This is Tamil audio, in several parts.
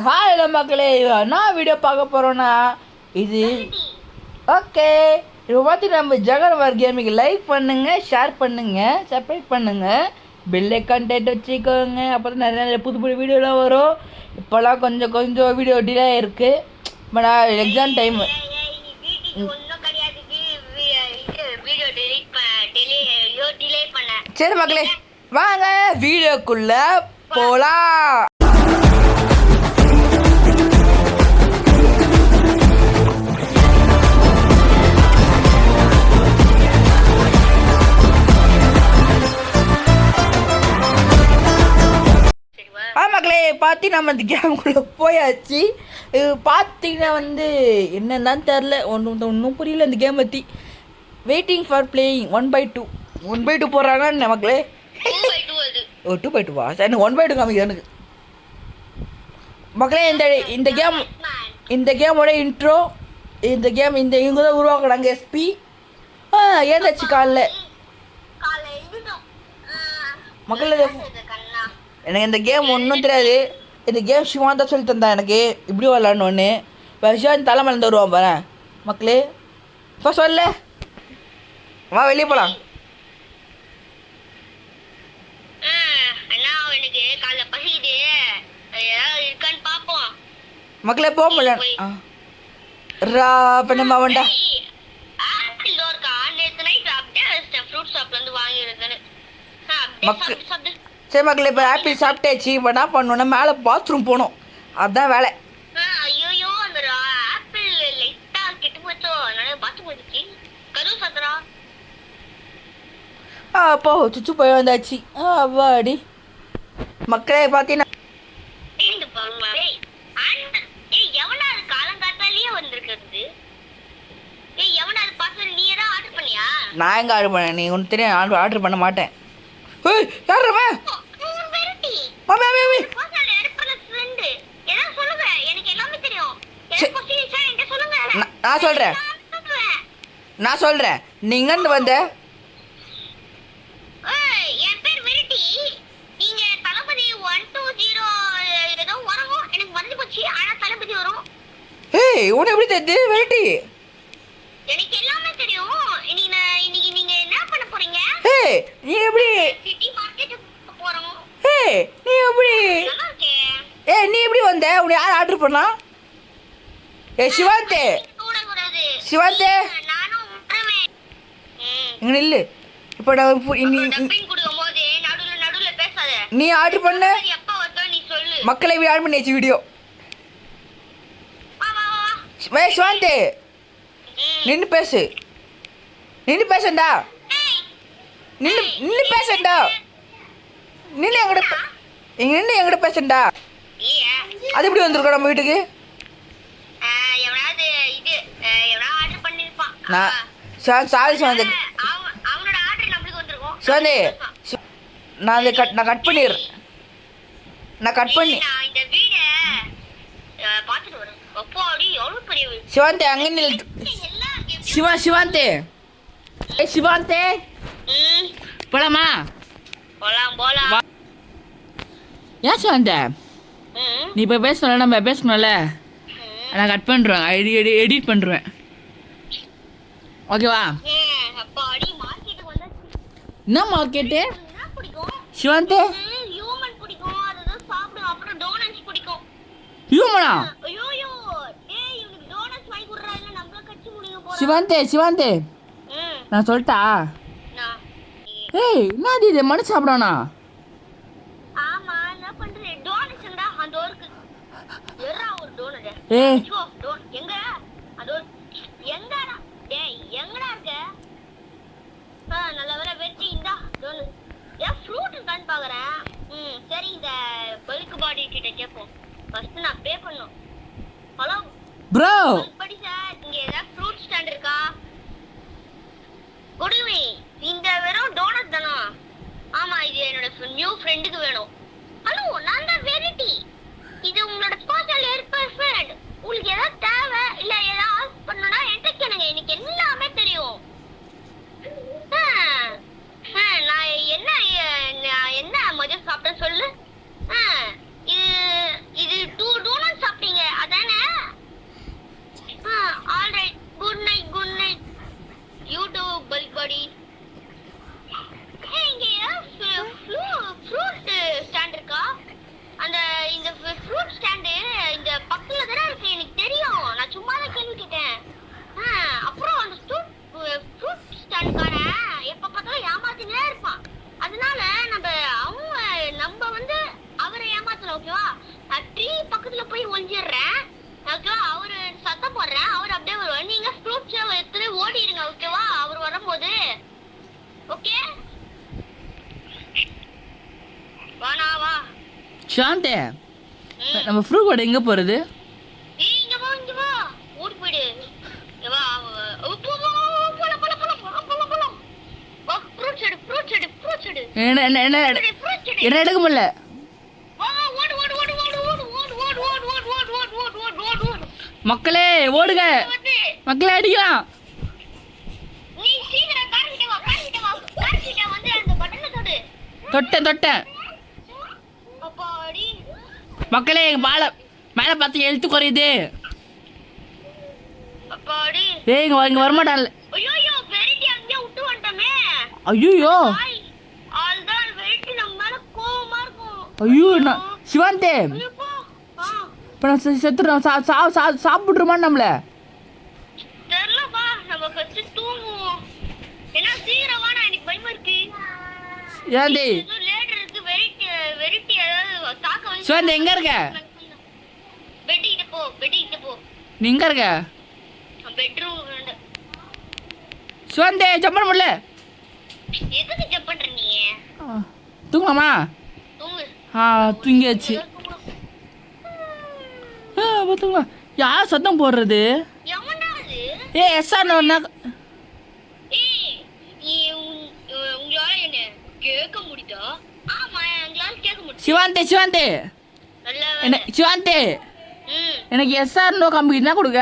ஹாய் மக்களே, என்ன வீடியோ பார்க்க போகிறோன்னா இது ஓகே. இப்போ பார்த்துட்டு நம்ம ஜகர்வார் கேமிங்கு லைக் பண்ணுங்கள், ஷேர் பண்ணுங்கள், சப்ஸ்கிரைப் பண்ணுங்கள், பெல் ஐக்கான் வச்சுக்கோங்க. அப்போ தான் நிறைய புது புது வீடியோலாம் வரும். இப்போல்லாம் கொஞ்சம் வீடியோ டிலே இருக்குது. பட் எக்ஸாம் டைமு சரி மக்களே, வாங்க வீடியோக்குள்ளே போகலாம். மக்களே பார்த்து நம்ம இந்த கேமுக்குள்ளே போயாச்சு. பார்த்தீங்கன்னா என்னன்னு தெரில, ஒன்றும் புரியல இந்த கேம் பற்றி. வெயிட்டிங் ஃபார் பிளேயிங் 1/2 போடுறாங்கன்னா மக்களே. 2/2வா? சரி, 1/2 காமிக்குது எனக்கு மக்களே. இந்த கேமோட இன்ட்ரோ, இவங்க தான் உருவாக்குறாங்க. எஸ்பி ஏதாச்சு காலைல மக்களே. எனக்கு இந்த கேம் ஒன்றும் தெரியாது. இந்த கேம் சிவான் தான் சொல்லி தந்தா எனக்கு இப்படி விளாட்ணும் ஒன்று. இப்போ சிவான் தலைமையிலேருந்து வருவான் பாரு மக்களே. இப்போ சொல்ல வா வெளியே போகலாம். மக்களே போக முடியல. பண்ணமா வேண்டா. சரி மக்களே, இப்போ ஆப்பிள் சாப்பிட்டாச்சு. இப்போ என்ன பண்ணணும்னா மேலே பாத்ரூம் போகணும், அதுதான் வேலை. அப்போ சுச்சு போய் வந்தாச்சு. அவாடி மக்களே பார்த்தீங்கன்னா நான் எங்கே ஆர்டர் பண்ணேன்? நீ ஒன்று தெரியும், ஆர்டர் பண்ண மாட்டேன். நான் சொல்றேன் நீங்க வந்த உன எப்படி தெரியுது வெரைட்டி? எனக்கு எல்லாமே தெரியும். நீங்க என்ன பண்ண போறீங்க? நீ எப்படி போறோம்? நீ எப்படி வந்த? உன்னை யார் ஆர்டர் பண்ணா? சிவாந்தே இங்க நில்லு. இப்போ நீ ஆர்டர் பண்ண மக்களை ஆட் பண்ணியாச்சு வீடியோ. சிவாந்தே நின்று பேசுண்டா. நின்று பேசுண்டா. நின்று எங்கிட்ட பேசுண்டா. அது எப்படி வந்திருக்கோம் நம்ம வீட்டுக்கு? Sorry Svante. சிவாந்தே நான் கட் பண்ணிடுறேன். சிவாந்தே அங்கே நில். சிவாந்தே போலாமா? ஏன் சிவாந்தே நீ இப்போ பேசணும்ல, நம்ம பேசணும்ல. நான் கட் பண்ணுறேன், எடிட் பண்ணுறேன். ஓகேவா? என்ன மார்க்கெட்டு சிவாந்தே? ஹியூமனா? சிவாந்தே நான் சொல்லிட்டா? என்னது இது? மனு சாப்பிடானா? சரி, இந்த பல்க் பாடி கிட்ட கேட்போம். ஃபர்ஸ்ட் நான் பே பண்ணனும். ஹலோ ப்ரோ, படி சார், இங்க ஏதாவது ஃப்ரூட் ஸ்டாண்ட் இருக்கா? Good evening. இந்த வெறும் டோனட் தானா? ஆமா, இது என்னோட நியூ ஃப்ரெண்டுக்கு வேணும். ஹலோ, நான் தான் வெரைட்டி. இது உங்களோட பர்சனல் ஏர்பர்ஃபெக்ட். உங்களுக்கு ஏதாவது தேவை இல்ல ஏதாவது ஆஸ்க் பண்ணனும்னா என்கிட்ட கேளுங்க. எனக்கு எல்லாமே தெரியும். நான் என்ன மதியம் சாப்பிட்டேன்னு சொல்லு. இது 2 டோனட் செஞ்சிடுறேன் ஓகேவா. அவரு சத்தம் போடுறேன், அவர் அப்படியே வருவார். நீங்க ஃப்ரூட்ஸ் எடுத்து ஓடிடுங்க ஓகேவா, அவர் வரும்போது. ஓகே வானா வா. சாந்தே நம்ம ஃப்ரூட் கடை எங்கே போகிறது? ஏய் இங்க வா இங்க வா, ஓடி போயிடு. இங்க வா போலாம். வா ஃப்ரூட்ஸ் எடு. என்ன எடுக்க முடியல. வா ஓடு. மக்களே ஓடுங்க, மக்களே அடிக்கலாம். நீ சீக்கிரம் கார்கிட்ட வா. கார்கிட்ட வந்து அந்த பட்டனை தொடு. தொட்டேன். அப்பாடி மக்களே மேலே பார்த்து எழுத்து குறையுது. அப்பாடி ஏய் இங்கே வரமாட்டான்ல. ஐயோ வெரைட்டி அங்கேயே விட்டு வந்துட்டோமே. ஐயோ ஆல்தான் வெரைட்டி நம்ம மேல கோவமா இருக்கும். ஐயோ நான் சிவாந்தே ஐயோப்பா. இப்போ நான் செத்துறோம். சாப்பிட்ருமான்னு நம்மள தெரியலப்பா, நம்ம ஃபர்ஸ்ட் தூங்குவோம். ஏன்னா சீக்கிரம் வாடா, எனக்கு பயமா இருக்கு. ஏன்டி ஏதோ லேடர் இருக்கு, வெரைட்டி ஏதாவது தாக்க வந்து. சிவாந்தே எங்கே இருக்க? பெட்டிக்கிட்ட போ. நீ எங்கே இருக்க? பெட்ரூம் சிவாந்தே ஜம்ப் பண்ண முடியல. எதுக்கு ஜம்ப் பண்ற நீ? தூங்கலாமா? தூங்கு. தூங்கியாச்சு. தூங்கலாம். யார் சத்தம் போடுறது? எவனாவது? எஸ்ஆர் ஒன்னா. நீ உங்களால என்ன கேட்க முடியுதா? ஆமா எங்களால கேட்க முடியும். சிவாந்தே என்ன சிவாந்தே எனக்கு எஸ்ஆர் நோ காமிக்கிட்டு கொடுக்க.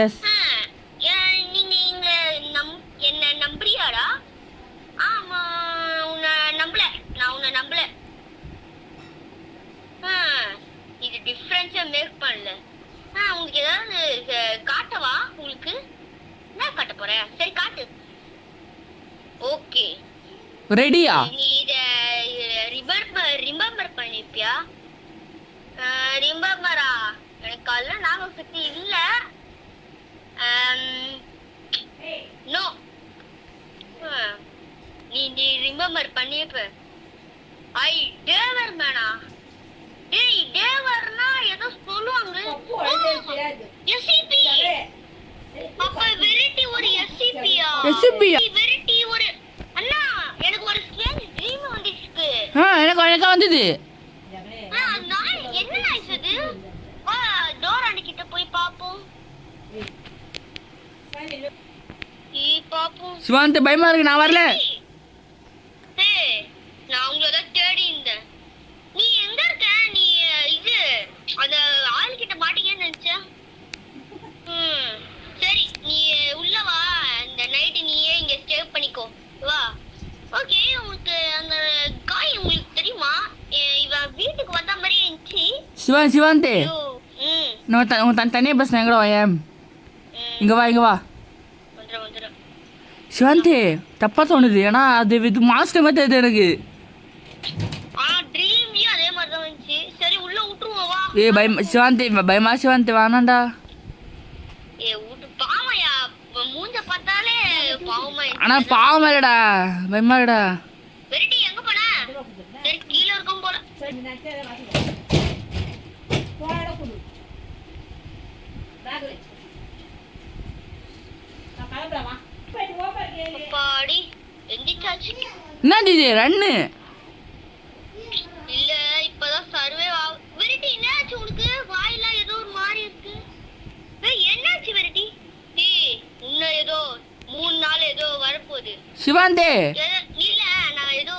எஸ் நீங்க என்ன நம்புறியாடா? ஆமா நான் உன்னை நம்பல. இது டிஃபரன்ஸா மேக் பண்ணல. உங்களுக்கு ஏதாவது காட்டவா? உங்களுக்கு என்ன காட்ட போற? சரி காட்டு. ஓகே ரெடியா? நீ இத ரிமெம்பர் பண்ணிப்பியா? ரிமெம்பரா? எனக்கு அதெல்லாம் ஞாபகம் சக்தி இல்ல. நோ நீ ரிமெம்பர் பண்ணியப்ப ஐ டேவர் மேனா? டேய் டேவர்னா ஏதோ சொல்லுவாங்க. எஸ்சிபி அப்ப வெரைட்டி ஒரு எஸ்சிபியா? வெரைட்டி ஒரு அண்ணா எனக்கு ஒரு ஸ்ட்ரேஞ்ச் ட்ரீம் வந்துச்சு. எனக்கு வந்தது. என்ன ஆயிடுச்சு? டோர் அடிக்கிட்ட போய் பாப்போம். சிவாந்த் பயமா இருக்கு, நான் வரல. நான் உங்களோட தேடி இருந்தேன். நீ எங்க இருக்க? நீ இது அந்த ஆள் கிட்ட மாட்டீங்கன்னு நினைச்சேன். சரி நீ உள்ள வா, இந்த நைட் நீயே இங்க ஸ்டே பண்ணிக்கோ வா. ஓகே உங்களுக்கு அந்த காய் உங்களுக்கு தெரியுமா? இவ வீட்டுக்கு வந்த மாதிரி இருந்துச்சு. சிவாந்த் நான் தனியாக பஸ் எங்கடா வாயேன். இங்கே வா. சிவாந்த் தப்பாக தோணுது, ஏன்னா அது இது மாஸ்டர் மாதிரி தெரியுது எனக்கு. ட்ரீம்லயும் அதே மாதிரி தான் வந்துச்சு. சரி உள்ள விட்டுருவோம் வா. பயமா சிவாந்த் வேணாண்டா. பாவம்யா, மூஞ்ச பார்த்தாலே பாவமா. ஆனா பாவம் இல்லடா, பயமா இல்லடா. வெரைட்டி எங்க போன? சரி கீழ இருக்கும் போல. பாடி எந்திச்சாச்சு. என்னது இது ரன்னு? இல்ல இப்பதான் சர்வே வெரைட்டி. என்னாச்சு உனக்கு? வாயெல்லாம் ஏதோ ஒரு மாதிரி இருக்கு. என்னாச்சு வெரைட்டி? இன்னும் ஏதோ 3 நாள் ஏதோ வரப்போகுது. சிவாந்தே இல்ல நான் ஏதோ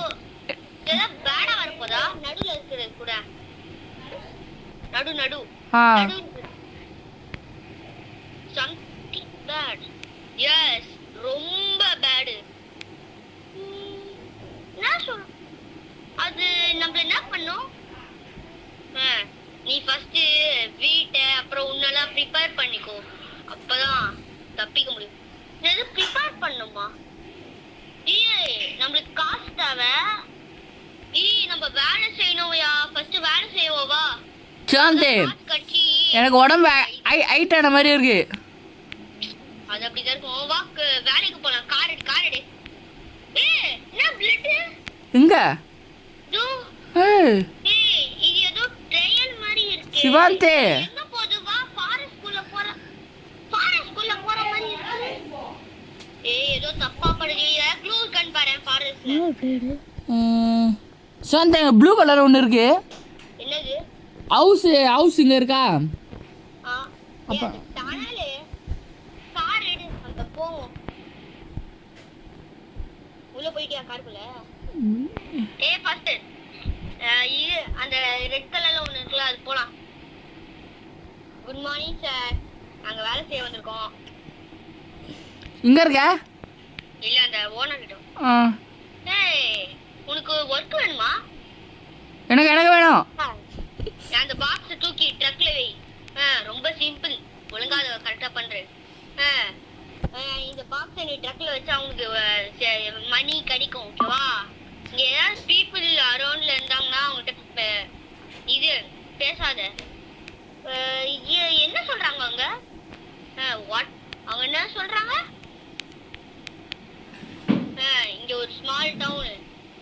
பேடா வரப்போதா? நடுல இருக்கிறது கூட நடு something bad. yes ரொம்ப பேட். நான் சொல்ற அது நம்ம என்ன பண்ணோம்? நீ ஃபர்ஸ்ட் வீட்டை அப்புறம் உன்னெல்லாம் ப்ரிப்பேர் பண்ணிக்கோ, அப்பதான் தப்பிக்க முடியும். எது ப்ரிப்பேர் பண்ணுமா? நம்மளுக்கு காசு தேவை. நம்ம வேலை செய்யணும்யா. ஃபர்ஸ்ட் வேலை செய்வோவா? சிவாந்த் எனக்கு உடம்பு ஹைட்டான மாதிரி இருக்கு. அது அப்படிதான் இருக்கும். வாக்கு வேலைக்கு போலாம். கார் எடு. என்ன பிளட் எங்க? இது ஏதோ ட்ரையல் மாதிரி இருக்கு. சிவாந்தே எங்க போகுது வா ஃபாரஸ்ட் குள்ள போற மாதிரி இருக்கு. ஏதோ தப்பா படுது க்ளூ கன் பாரு ஃபாரஸ்ட்ல. சிவாந்தே ப்ளூ கலர் ஒன்று இருக்கு. என்னது? ஹவுஸ் இங்கே இருக்கா? அப்ப தானாலே கார் எடு அந்த போவோம். உள்ள போயிட்டியா காருக்குள்ள? ஃபர்ஸ்ட் இது அந்த ரெட் கலர்ல ஒன்னு இருக்குல அது போலாம். குட் மார்னிங் சார், நாங்க வேலை செய்ய வந்திருக்கோம். இங்க இருக்க? இல்ல அந்த ஓனர் கிட்ட. உனக்கு ஒர்க் வேணுமா? எனக்கு வேணும். அந்த பாக்ஸ் தூக்கி ட்ரக்ல வை. ரொம்ப சிம்பிள், ஒழுங்கா அதை கரெக்டா பண்றேன். இந்த பாக்ஸ் நீ ட்ரக்ல வச்சா உங்களுக்கு மணி கிடைக்கும். ஓகேவா? இங்க ஏதாவது பீப்புள் அரௌண்ட்ல இருந்தாங்கன்னா அவங்ககிட்ட இது பேசாத. என்ன சொல்றாங்க அவங்க? வாட் அவங்க என்ன சொல்றாங்க? இங்க ஒரு ஸ்மால் டவுன்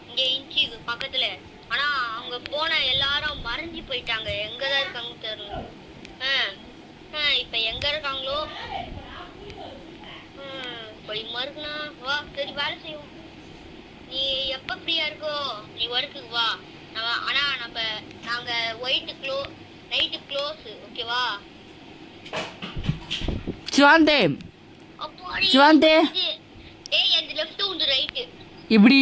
இங்க இன்ச்சி பக்கத்துல. ஆனா அவங்க போன எல்லாரும் மறைஞ்சு போயிட்டாங்க. எங்கதான் இருக்காங்க தெரியல. இப்ப எங்க இருக்காங்களோ போய் மறுக்கனா வா. சரி வேலை செய்வோம். நீ எப்ப ஃப்ரீயா இருக்கோ நீ ஒர்க்குக்கு வா. ஆனா நாங்க நைட்டு க்ளோஸ். ஓகேவா? சிவாந்தே அந்த லெஃப்ட் உங்க ரைட். எப்படி?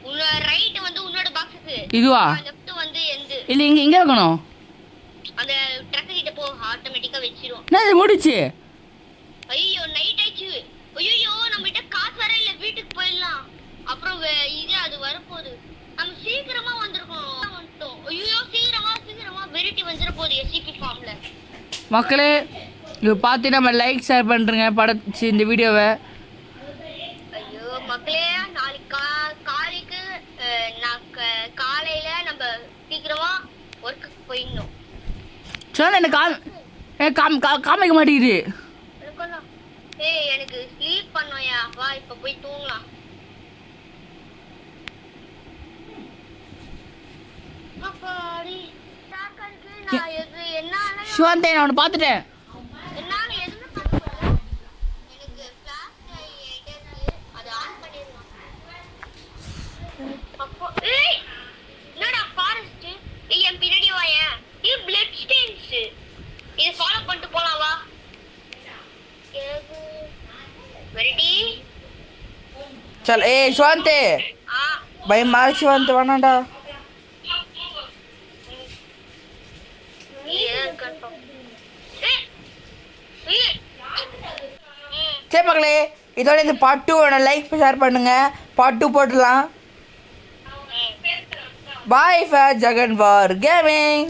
உன்னோட ரைட் வந்து உன்னோட பாக்ஸுக்கு. இதுவா? லெஃப்ட் வந்து எந்து. இல்ல இங்க இருக்கணும். அந்த ட்ரக் கிட்ட போ, ஆட்டோமேட்டிக்கா வெச்சிரும். நான் முடிச்சு. ஐயோ நைட் ஆயிச்சு. ஐயோ நம்ம கிட்ட காசு வர இல்ல, வீட்டுக்கு போயிடலாம். அப்புறம் இது அது வரப்போகுது. நம்ம சீக்கிரமா வந்திருக்கோம். ஐயோ சீக்கிரமா வெரைட்டி வந்துட போகுது எஸ்சிபி ஃபார்ம்ல. மக்களே இது பார்த்து நம்ம லைக் ஷேர் பண்ணுறேங்க படச்சு இந்த வீடியோவை. ஐயோ மக்களே, நாளைக்கு காலையில நம்ம சீக்கிரமா ஒர்க்குக்கு போயிடணும். சொன்ன எனக்கு காமிக்க மாட்டேங்குது. எனக்கு ஸ்லீப் பண்ணுவையா? வா இப்ப போய் தூங்கலாம். சிவாந்தே நான் உன்னை பார்த்துட்டேன். चल ए शिवांते भाई मार शिवांते वानाडा சரி மக்களே, இதோட இந்த பார்ட் 2 லைக் ஷேர் பண்ணுங்க. பார்ட் 2 போட்டுடலாம். பாய் ஃபார் ஜெகன் வார் கேமிங்.